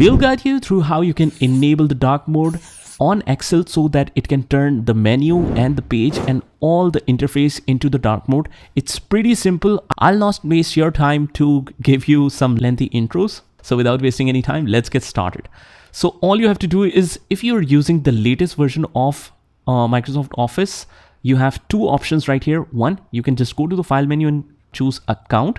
we'll guide you through how you can enable the dark mode on Excel so that it can turn the menu and the page and all the interface into the dark mode. It's pretty simple. I'll not waste your time to give you some lengthy intros. So without wasting any time, let's get started. So all you have to do is, if you're using the latest version of Microsoft Office, you have two options right here. One, you can just go to the file menu and choose account,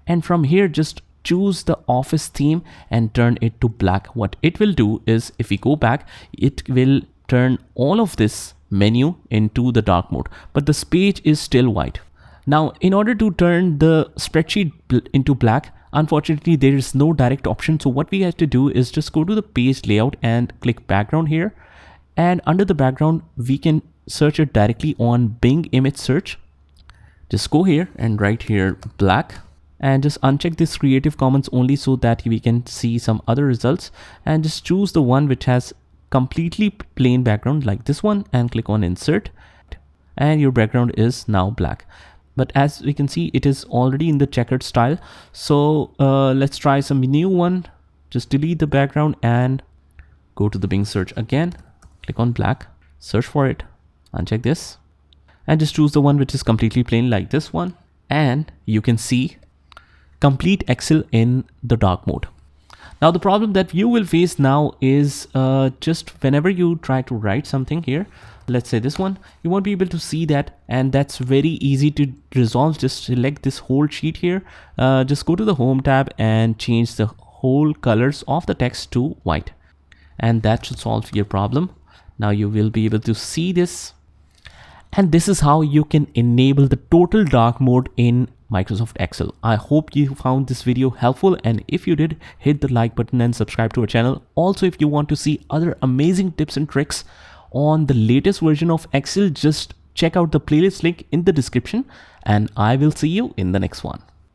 and from here just choose the Office theme and turn it to black. What it will do is, if we go back, it will turn all of this menu into the dark mode, but this page is still white. Now, in order to turn the spreadsheet into black, unfortunately there is no direct option. So what we have to do is just go to the page layout and click background here, and under the background we can search it directly on Bing image search. Just go here and write here black, and just uncheck this Creative Commons only so that we can see some other results, and just choose the one which has completely plain background like this one and click on insert, and your background is now black. But as we can see, it is already in the checkered style. So let's try some new one. Just delete the background and go to the Bing search again, click on black, search for it, uncheck this, and just choose the one which is completely plain like this one, and you can see complete Excel in the dark mode. Now the problem that you will face now is just whenever you try to write something here, let's say this one, you won't be able to see that, and that's very easy to resolve. Just select this whole sheet here, just go to the home tab and change the whole colors of the text to white, and that should solve your problem. Now you will be able to see this, and this is how you can enable the total dark mode in Microsoft Excel. I hope you found this video helpful, and if you did, hit the like button and subscribe to our channel. Also, if you want to see other amazing tips and tricks on the latest version of Excel, just check out the playlist link in the description, and I will see you in the next one.